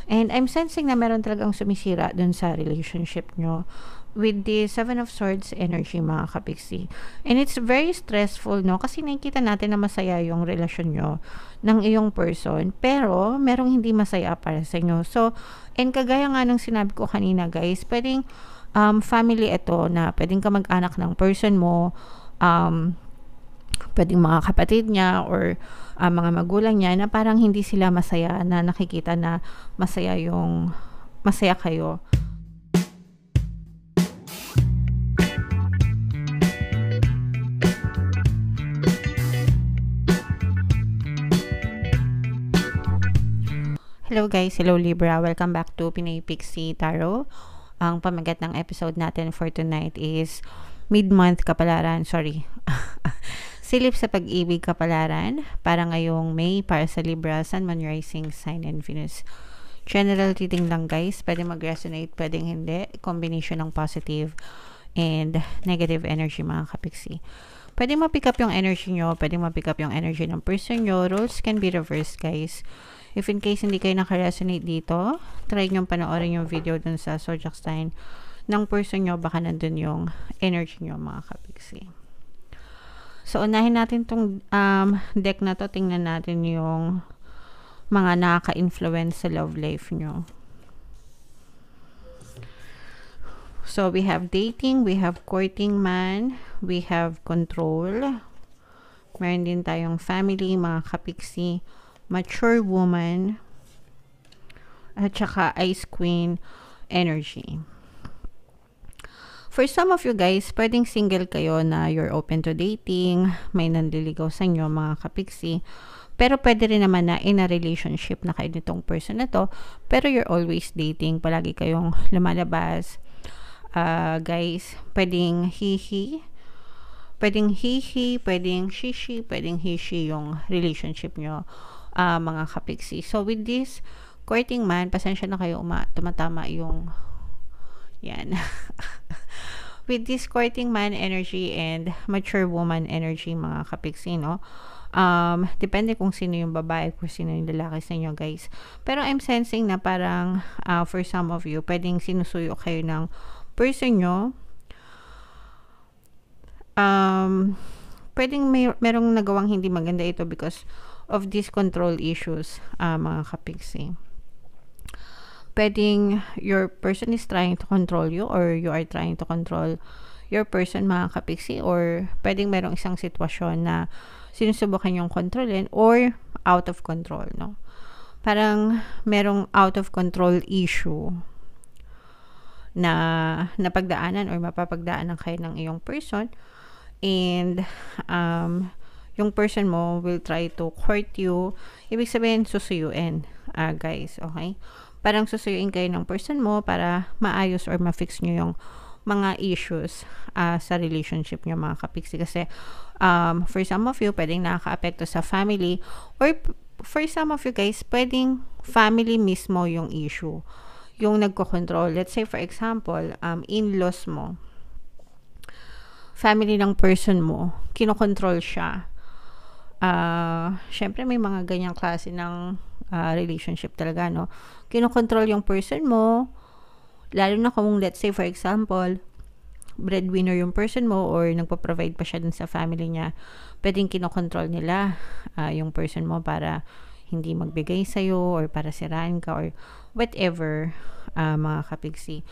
And I'm sensing na meron talagang sumisira dun sa relationship nyo with the Seven of Swords energy, mga kapiksi. And it's very stressful, no? Kasi nakikita natin na masaya yung relasyon nyo ng iyong person, pero merong hindi masaya para sa inyo. So, and kagaya nga ng sinabi ko kanina, guys, pwedeng family ito na pwedeng ka mag-anak ng person mo, pwedeng mga kapatid niya or mga magulang niya na parang hindi sila masaya na nakikita na masaya kayo. Hello guys, hello Libra, welcome back to Pinay Pixie Tarot. Ang pamagat ng episode natin for tonight is mid-month kapalaran, silip sa pag-ibig kapalaran para ngayong May para sa Libra, Sun, Moon, Rising, Sign, and Venus. General reading lang guys, pwede mag-resonate, pwedeng hindi, combination ng positive and negative energy mga kapiksi. Pwede ma-pick up yung energy nyo, pwede ma-pick up yung energy ng person nyo, roles can be reversed guys. If in case hindi kayo naka-resonate dito, try nyo panoorin yung video dun sa zodiac sign ng person nyo, baka nandun yung energy nyo mga kapiksi. So, unahin natin tong deck na to, tingnan natin yung mga nakaka-influence sa love life nyo. So, we have dating, we have courting man, we have control, meron din tayong family mga kapiksi, mature woman, at saka Ice Queen energy. For some of you guys, pwedeng single kayo na you're open to dating, may nanliligaw sa inyo mga kapiksi, pero pwede rin naman na in a relationship na kayo nitong person na to, pero you're always dating, palagi kayong lumalabas. Guys, pwedeng hihi, pwedeng shishi, pwedeng hishi yung relationship nyo. Mga kapiksi. So, with this courting man, pasensya na kayo tumatama yung yan. With this courting man energy and mature woman energy, mga kapiksi, no? Depende kung sino yung babae, kung sino yung lalaki sa inyo, guys. Pero I'm sensing na parang for some of you, pwedeng sinusuyo kayo ng person nyo. Pwedeng merong nagawang hindi maganda ito because of these control issues, mga kapiksi. Pwedeng your person is trying to control you or you are trying to control your person, mga kapiksi, or pwedeng merong isang sitwasyon na sinusubukan yung kontrolin or out of control, no? Parang merong out of control issue na napagdaanan or mapapagdaanan kayo ng iyong person, and yung person mo will try to court you. Ibig sabihin, susuyuin, guys, okay? Parang susuyuin kayo ng person mo para maayos or ma-fix nyo yung mga issues sa relationship nyo, mga kapiksi. Kasi for some of you, pwedeng nakaka-apekto sa family, or for some of you guys, pwedeng family mismo yung issue, yung nagko-control. Let's say, for example, in-laws mo, family ng person mo, kinokontrol siya. Syempre may mga ganyang klase ng relationship talaga, no? Kinokontrol yung person mo, lalo na kung let's say for example, breadwinner yung person mo or nagpo-provide pa siya dun sa family niya, pwedeng kinokontrol nila yung person mo para hindi magbigay sa'yo or para siraan ka or whatever, mga kapiksi.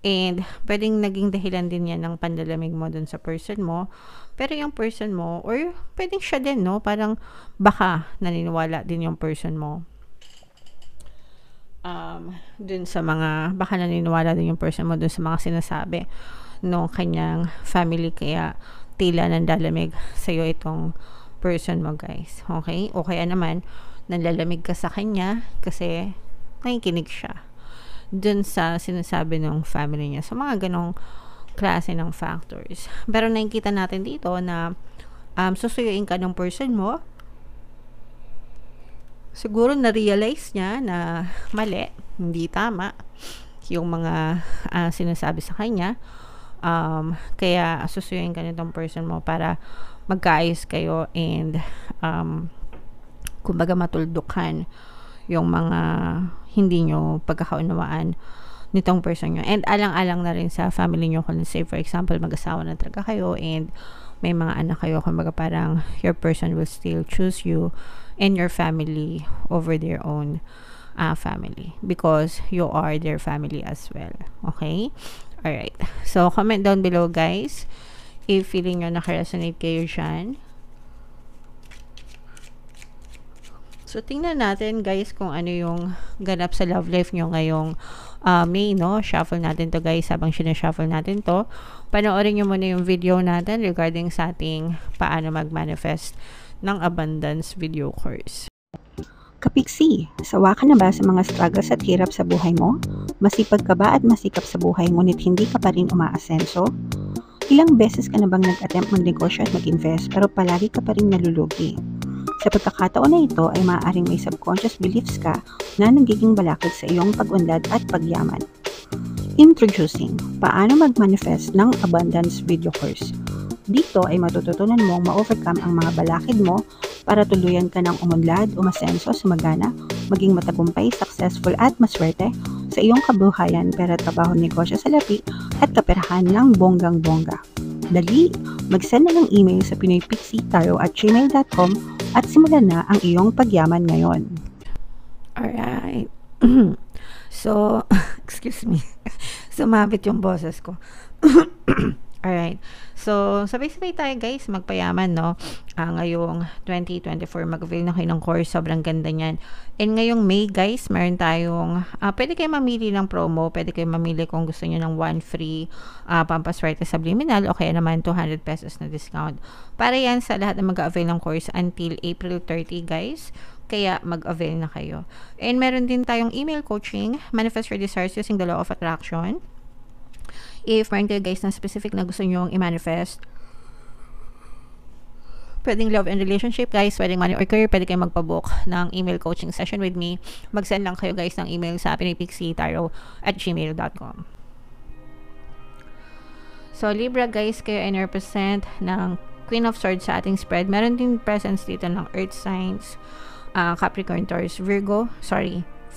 And pwedeng naging dahilan din yan ng panlalamig mo dun sa person mo. Pero yung person mo, or pwedeng siya din, no? Parang baka naniniwala din yung person mo. Dun sa mga, baka naniniwala din yung person mo dun sa mga sinasabi no kanyang family, kaya tila nanlalamig sa'yo itong person mo, guys. Okay? O kaya naman, nanlalamig ka sa kanya kasi nakikinig siya dun sa sinasabi ng family niya. So, mga ganong klase ng factors. Pero nakikita natin dito na susuyuin ka ng person mo. Siguro na-realize niya na mali, hindi tama yung mga sinasabi sa kanya. Kaya susuyuin ka nitong person mo para magkaayos kayo and kumbaga matuldukan yung mga hindi nyo pagkakaunawaan nitong person nyo. And alang-alang na rin sa family nyo kung say for example mag-asawa na talaga kayo and may mga anak kayo, kumbaga parang your person will still choose you and your family over their own family because you are their family as well. Okay? Alright. So, comment down below guys if feeling nyo nakaresonate kayo dyan. So, tingnan natin guys kung ano yung ganap sa love life nyo ngayong May, no? Shuffle natin to guys. Habang sinashuffle natin to, panoorin nyo muna yung video natin regarding sa ating paano mag-manifest ng abundance video course. Kapiksi, sawa ka na ba sa mga struggles at hirap sa buhay mo? Masipag ka ba at masikap sa buhay ngunit hindi ka pa rin umaasenso? Ilang beses ka na bang nag-attempt magnegosyo at mag-invest pero palagi ka pa rin nalulugi? Sa pagkakataon na ito ay maaaring may subconscious beliefs ka na nagiging balakid sa iyong pag-unlad at pagyaman. Introducing, paano mag-manifest ng abundance video course. Dito ay matututunan mong ma-overcome ang mga balakid mo para tuluyan ka ng umunlad, umasenso, sumagana, maging matagumpay, successful at maswerte sa iyong kabuhayan, pera, trabaho, negosyo, salapi at kaperahan ng bonggang-bongga. Dali, mag-send na ng email sa pinoypixietarot@gmail.com at simulan na ang iyong pagyaman ngayon. Alright. So, excuse me. Sumabit yung boses ko. Alright. So, sabay-sabay tayo guys, magpayaman, no? Ngayong 2024, mag-avail na kayo ng course. Sobrang ganda niyan. And ngayong May, guys, meron tayong, pwede kayo mamili ng promo. Pwede kayo mamili kung gusto niyo ng 1 free pampaswerte subliminal o kaya naman 200 pesos na discount. Para yan sa lahat na mag-avail ng course until April 30, guys. Kaya mag-avail na kayo. And meron din tayong email coaching, Manifest Your Desires Using the Law of Attraction. If meron kayo guys na specific na gusto nyong i-manifest, pwedeng love and relationship guys, pwedeng money or career, pwede kayo magpabook ng email coaching session with me. Mag-send lang kayo guys ng email sa pinoypixietarot@gmail.com. So, Libra guys, kayo ay represent ng Queen of Swords sa ating spread. Meron din presence dito ng Earth signs, Capricorn, Taurus, Virgo,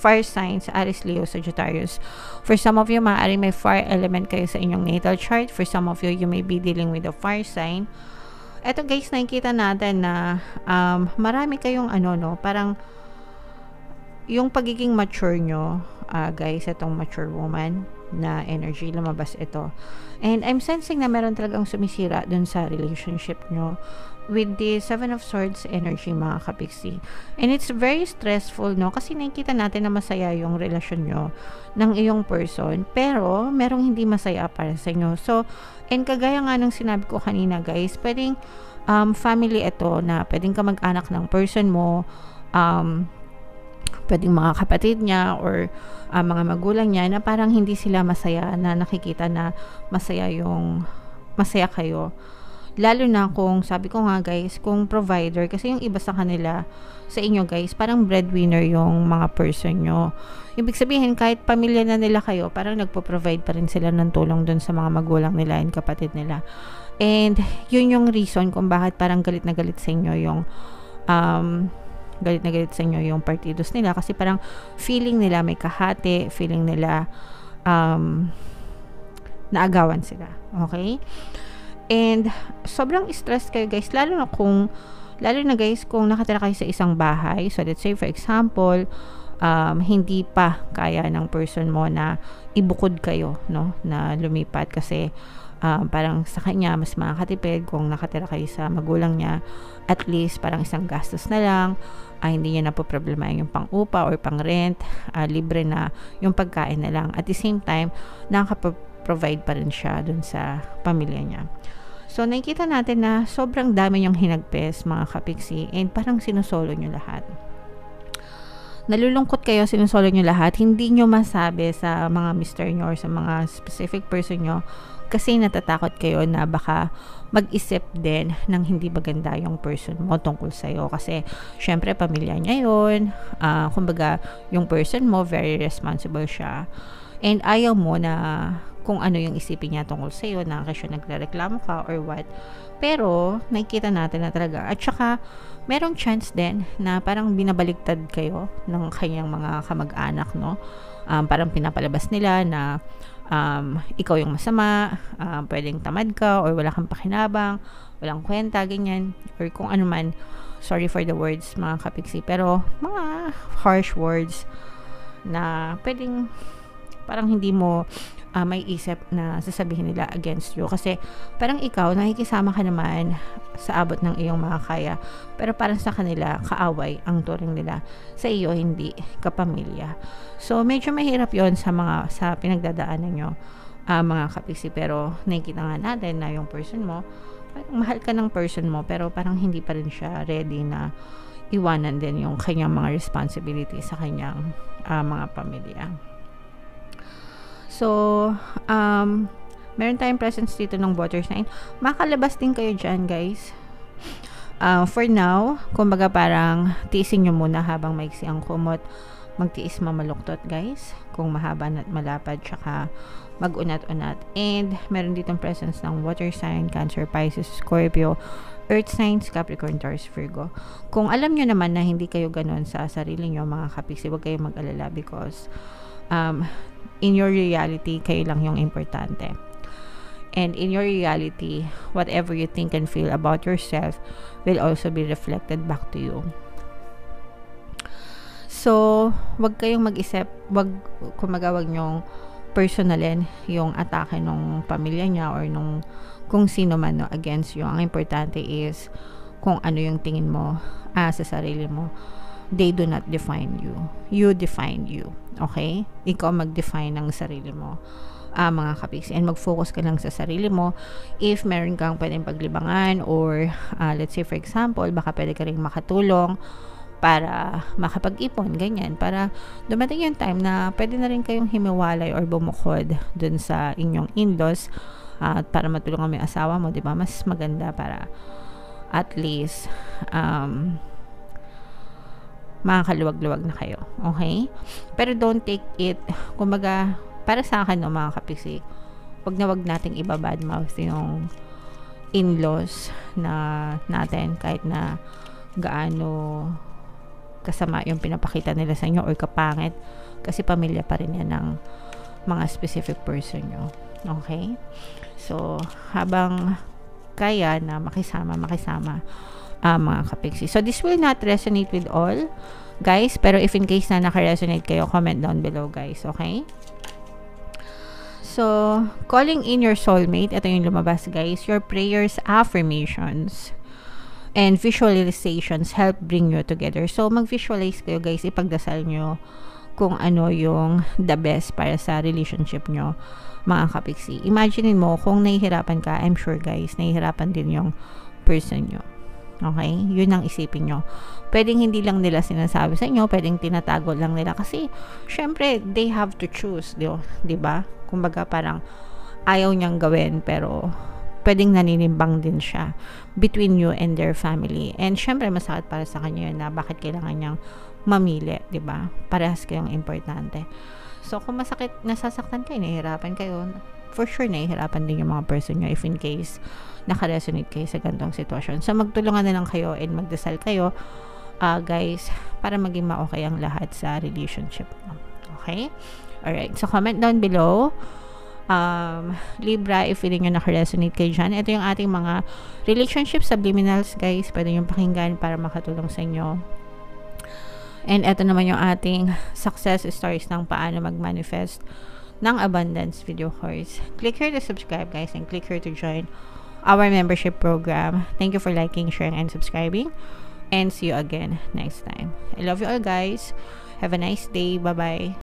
fire signs, Aries, Leo, Sagittarius. For some of you, maaaring may fire element kayo sa inyong natal chart. For some of you, you may be dealing with a fire sign. Eto guys, nakikita natin na marami kayong parang yung pagiging mature nyo, guys, itong mature woman na energy, lumabas ito. And I'm sensing na meron talagang sumisira dun sa relationship nyo with the 7 of Swords energy, mga kapiksi. And it's very stressful, no? Kasi nakikita natin na masaya yung relasyon nyo ng iyong person, pero merong hindi masaya para sa inyo. So, and kagaya nga ng sinabi ko kanina, guys, pwedeng family ito na pwedeng ka mag-anak ng person mo, pwedeng mga kapatid niya or mga magulang niya na parang hindi sila masaya, na nakikita na masaya kayo. Lalo na kung, sabi ko nga guys, kung provider, kasi yung iba sa kanila, sa inyo guys, parang breadwinner yung mga person nyo. Ibig sabihin, kahit pamilya na nila kayo, parang nagpo-provide pa rin sila ng tulong dun sa mga magulang nila and kapatid nila. And yun yung reason kung bakit parang galit na galit sa inyo yung partidos nila, kasi parang feeling nila may kahati, feeling nila naagawan sila. Okay? And sobrang stress kayo guys, lalo na guys kung nakatira kayo sa isang bahay. So let's say for example, hindi pa kaya ng person mo na ibukod kayo, no, na lumipat kasi parang sa kanya mas makakatipid kung nakatira kayo sa magulang niya. At least parang isang gastos na lang, hindi niya na po problema yung pang-upa or pang-rent, libre na yung pagkain na lang. At the same time, nakaka-provide pa rin siya dun sa pamilya niya. So, nakikita natin na sobrang dami niyong hinagpes, mga kapiksi, and parang sinusolo niyo lahat. Nalulungkot kayo, sinusolo niyo lahat, hindi niyo masabi sa mga mister niyo or sa mga specific person niyo kasi natatakot kayo na baka mag-isip din ng hindi maganda yung person mo tungkol sa'yo. Kasi, syempre, pamilya niya yun. Kumbaga, yung person mo, very responsible siya. And ayaw mo na kung ano yung isipin niya tungkol sa'yo, na kasi nagrereklamo ka or what. Pero, nakikita natin na talaga. At saka, merong chance din na parang binabaligtad kayo ng kanyang mga kamag-anak, no? Parang pinapalabas nila na ikaw yung masama, pwedeng tamad ka, or wala kang pakinabang, walang kwenta, ganyan, or kung ano man. Sorry for the words, mga kapiksi, pero mga harsh words na pwedeng parang hindi mo may isip na sasabihin nila against you, kasi parang ikaw nakikisama ka naman sa abot ng iyong makakaya, pero parang sa kanila kaaway ang turing nila, sa iyo hindi kapamilya. So medyo mahirap yon sa pinagdadaanan nyo, mga kapiksi, pero nakikita nga natin na yung person mo, parang mahal ka ng person mo, pero parang hindi pa rin siya ready na iwanan din yung kanyang mga responsibility sa kanyang mga pamilya. So, meron tayong presence dito ng water sign. Makalabas din kayo dyan, guys. For now, kumbaga parang tiisin nyo muna habang maiksi ang kumot. Magtiis mamaluktot, guys. Kung mahaba at malapad, tsaka mag-unat-unat. And, meron ditong presence ng water sign, Cancer, Pisces, Scorpio, Earth signs, Capricorn, Taurus, Virgo. Kung alam nyo naman na hindi kayo ganun sa sarili nyo, mga kapiksi, huwag kayong mag-alala, because in your reality, kayo lang yung importante. And in your reality, whatever you think and feel about yourself will also be reflected back to you. So, wag kayong mag-isip, wag nyong personalin yung atake ng pamilya niya or nung kung sino man, no, against you. Ang importante is kung ano yung tingin mo sa sarili mo. They do not define you. You define you. Okay? Ikaw mag-define ng sarili mo, mga kapiksi. And mag-focus ka lang sa sarili mo. If meron kang pwedeng paglibangan, or let's say for example, baka pwede ka rin makatulong para makapag-ipon, ganyan. Para dumating yung time na pwede na rin kayong himiwalay or bumukod dun sa inyong in-laws, para matulungan mo yung asawa mo, diba? Mas maganda para at least makakaluwag-luwag na kayo. Okay? Pero don't take it, kumbaga, para sa akin, no, mga kapiksi, wag nating ibabadmouth yung in-laws na natin, kahit na gaano kasama yung pinapakita nila sa inyo or kapangit, kasi pamilya pa rin yan ng mga specific person nyo. Okay? So, habang kaya na makisama, mga kapiksi. So, this will not resonate with all, guys, pero if in case na naka-resonate kayo, comment down below, guys. Okay? So, calling in your soulmate, ito yung lumabas, guys. Your prayers, affirmations, and visualizations help bring you together. So, mag-visualize kayo, guys. Ipagdasal nyo kung ano yung the best para sa relationship nyo, mga kapiksi. Imagine mo, kung nahihirapan ka, I'm sure, guys, nahihirapan din yung person nyo. Okay? Yun ang isipin nyo. Pwedeng hindi lang nila sinasabi sa inyo, pwedeng tinatago lang nila, kasi syempre they have to choose, diba? Kumbaga parang ayaw niyang gawin, pero pwedeng naninimbang din siya between you and their family. And syempre masakit para sa kanya yun, na bakit kailangan niyang mamili, diba? Parehas kayong importante. So kung masakit, nasasaktan kayo, nahihirapan kayo, for sure nahihirapan din yung mga person nyo if in case naka-resonate kayo sa ganitong sitwasyon. So magtulungan na lang kayo and magdasal kayo, guys, para maging ma-okay ang lahat sa relationship. Okay? Alright. So comment down below, Libra, if feeling nyo naka-resonate kayo dyan. Ito yung ating mga relationship subliminals, guys. Pwede nyo pakinggan para makatulong sa inyo. And ito naman yung ating success stories ng paano mag-manifest ng abundance video course. Click here to subscribe, guys, and click here to join our membership program. Thank you for liking, sharing, and subscribing, and see you again next time. I love you all, guys. Have a nice day. Bye-bye.